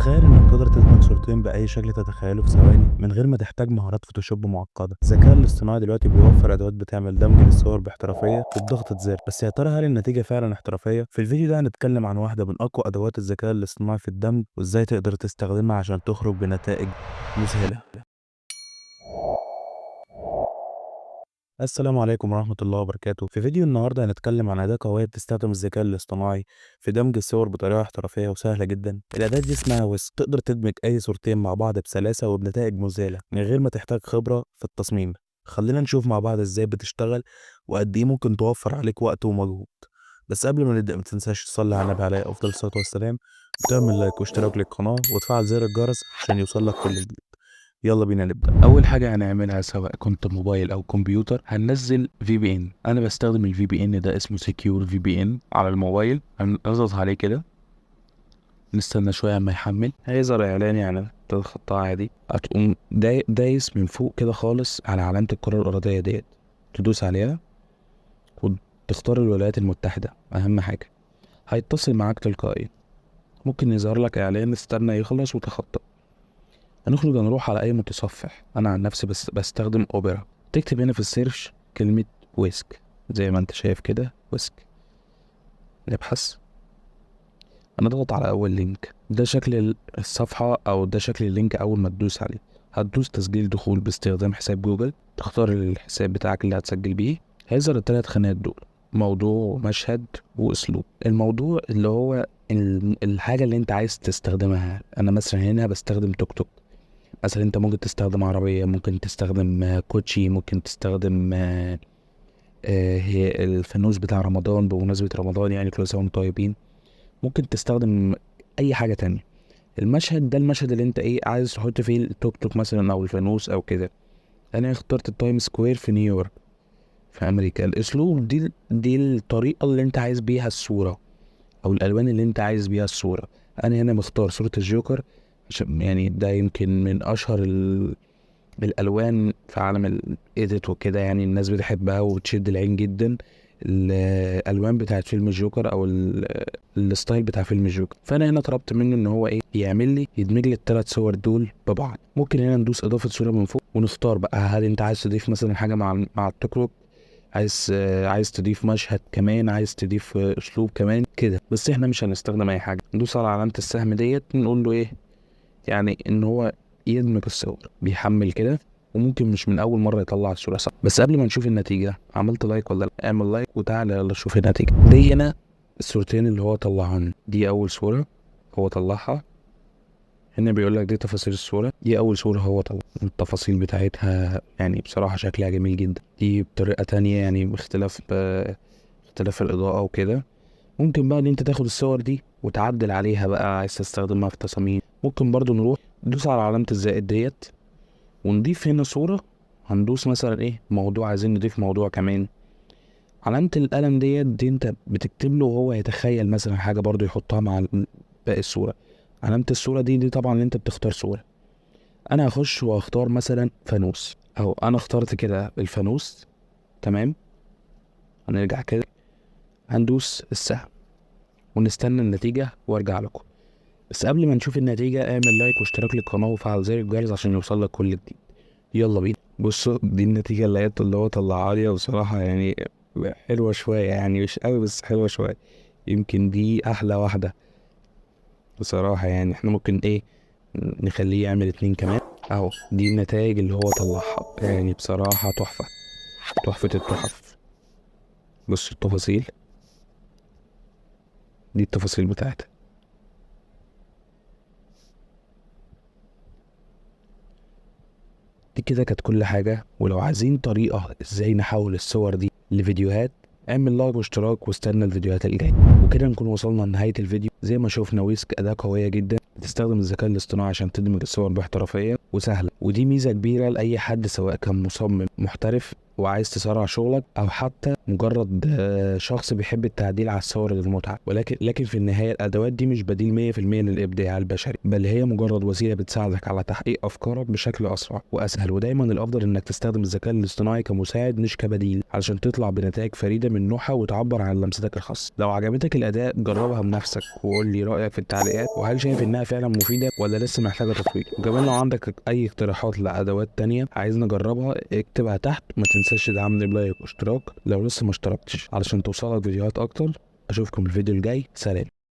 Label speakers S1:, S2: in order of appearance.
S1: تخيل انك تقدر تدمج صورتين باي شكل تتخيله في ثواني من غير ما تحتاج مهارات فوتوشوب معقده. الذكاء الاصطناعي دلوقتي بيوفر ادوات بتعمل دمج للصور باحترافيه وبضغطه زر، بس يا ترى هل النتيجه فعلا احترافيه؟ في الفيديو ده هنتكلم عن واحده من اقوى ادوات الذكاء الاصطناعي في الدمج وازاي تقدر تستخدمها عشان تخرج بنتائج مذهله. السلام عليكم ورحمة الله وبركاته. في فيديو النهاردة هنتكلم عن أداة قوية بتستخدم الذكاء الاصطناعي في دمج الصور بطريقة احترافية وسهلة جدا. الأداة دي اسمها ويسك، تقدر تدمج أي صورتين مع بعض بسلاسة وبنتائج مذهلة من غير ما تحتاج خبرة في التصميم. خلينا نشوف مع بعض ازاي بتشتغل وقد ايه ممكن توفر عليك وقت ومجهود. بس قبل ما نبدأ متنساش تصلي على النبي عليه أفضل الصلاة والسلام، وتعمل لايك واشتراك للقناة وتفعل زر الجرس عشان يوصلك كل جديد. يلا بينا نبدأ.
S2: اول حاجه هنعملها سواء كنت موبايل او كمبيوتر هننزل في بي ان. انا بستخدم الفي بي ان ده اسمه سكيور في بي ان على الموبايل. هنضغط عليه كده، نستنى شويه اما يحمل. هيظهر اعلان يعني تخطاه عادي. هتقوم دايس من فوق كده خالص على علامه الكره الارضيه ديت، تدوس عليها وتختار الولايات المتحده. اهم حاجه هيتصل معاك تلقائيا. ممكن يظهر لك اعلان استنى يخلص وتخطى. هنخرج نروح على اي متصفح. انا عن نفسي بس بستخدم اوبرا. تكتب هنا في السيرش كلمة ويسك زي ما انت شايف كده، ويسك. نبحث، هنضغط على اول لينك. ده شكل الصفحة او ده شكل اللينك اول ما تدوس عليه. هتدوس تسجيل دخول باستخدام حساب جوجل، تختار الحساب بتاعك اللي هتسجل بيه. هيظهر الثلاث خانات دول: موضوع ومشهد واسلوب. الموضوع اللي هو الحاجة اللي انت عايز تستخدمها. انا مثلا هنا بستخدم توك توك. مثلا انت ممكن تستخدم عربية، ممكن تستخدم كوتشي، ممكن تستخدم هي الفانوس بتاع رمضان بمناسبة رمضان، يعني كل سنة وانتم طيبين. ممكن تستخدم اي حاجة تانية. المشهد ده المشهد اللي انت عايز تحط فيه التوك توك مثلا او الفانوس او كده. انا اخترت التايم سكوير في نيويورك في امريكا. الاسلوب دي الطريقة اللي انت عايز بيها الصورة او الالوان اللي انت عايز بيها الصورة. انا هنا مختار صورة الجوكر عشان يعني ده يمكن من اشهر الالوان في عالم الايديت وكده، يعني الناس بتحبها وبتشد العين جدا. الالوان بتاعت فيلم الجوكر او الستايل بتاع فيلم الجوكر. فانا هنا طلبت منه ان هو يعمل لي يدمج لي الثلاث صور دول ببعض. ممكن هنا ندوس اضافه صوره من فوق ونختار بقى هل انت عايز تضيف مثلا حاجه مع التيك توك، عايز تضيف مشهد كمان، عايز تضيف اسلوب كمان كده. بس احنا مش هنستخدم اي حاجه. ندوس على علامه السهم ديت، نقول له يعني ان هو يدمج الصور. بيحمل كده، وممكن مش من اول مره يطلع الصوره صح. بس قبل ما نشوف النتيجه، عملت لايك ولا لا؟ اعمل لايك وتعالى يلا شوف النتيجه. دي هنا الصورتين اللي هو طلعهم. دي اول صوره هو طلعها. هنا بيقول لك دي تفاصيل الصوره. دي اول صوره هو طلع التفاصيل بتاعتها، يعني بصراحه شكلها جميل جدا. دي بطريقه تانية يعني اختلاف الاضاءه وكده. ممكن بقى ان انت تاخد الصور دي وتعدل عليها بقى، عايز تستخدمها في تصاميم. ممكن برضو نروح ندوس على علامة الزائد ديت ونضيف هنا صورة. هندوس مثلا موضوع، عايزين نضيف موضوع كمان. علامة القلم دي انت بتكتب له وهو يتخيل مثلا حاجة برضو يحطها مع باقي الصورة. علامة الصورة دي طبعا اللي انت بتختار صورة. انا هخش واختار مثلا فانوس، او انا اخترت كده الفانوس. تمام، هنرجع كده، هندوس السهم ونستنى النتيجة وارجع لكم. بس قبل ما نشوف النتيجة، اعمل لايك واشتراك للقناة وفعل زر الجرس عشان يوصلك كل جديد. يلا بينا. بصوا دي النتيجة اللي هو طلعها لي، بصراحة يعني حلوة شوية، يعني مش قوي بس حلوة شوية. يمكن دي أحلى واحدة بصراحة. يعني احنا ممكن نخليه يعمل 2 كمان. اهو دي النتائج اللي هو طلعها، يعني بصراحة تحفة، تحفة التحف. بصوا التفاصيل، دي التفاصيل بتاعتها. دي كده كانت كل حاجة. ولو عايزين طريقة ازاي نحول الصور دي لفيديوهات، اعمل لايك واشتراك واستنى الفيديوهات الجاية. وكده نكون وصلنا لنهاية الفيديو. زي ما شوفنا ويسك أداة قوية جدا بتستخدم الذكاء الاصطناعي عشان تدمج الصور باحترافية وسهلة. ودي ميزة كبيرة لأي حد سواء كان مصمم محترف وعايز تسرع شغلك، او حتى مجرد شخص بيحب التعديل على الصور للمتعه. ولكن في النهايه الادوات دي مش بديل 100% للابداع البشري، بل هي مجرد وسيله بتساعدك على تحقيق افكارك بشكل اسرع واسهل. ودايما الافضل انك تستخدم الذكاء الاصطناعي كمساعد مش كبديل، علشان تطلع بنتائج فريده من نوعها وتعبر عن لمستك الخاصه. لو عجبتك الاداة جربها بنفسك وقول لي رايك في التعليقات، وهل شايف انها فعلا مفيده ولا لسه محتاجه تطوير. وكمان لو عندك اي اقتراحات لادوات تانية عايز نجربها اكتبها تحت. ما تنساش تدعمني بلايك واشتراك لو لسه ما اشتركتش علشان توصلك فيديوهات اكتر. اشوفكم الفيديو الجاي، سلام.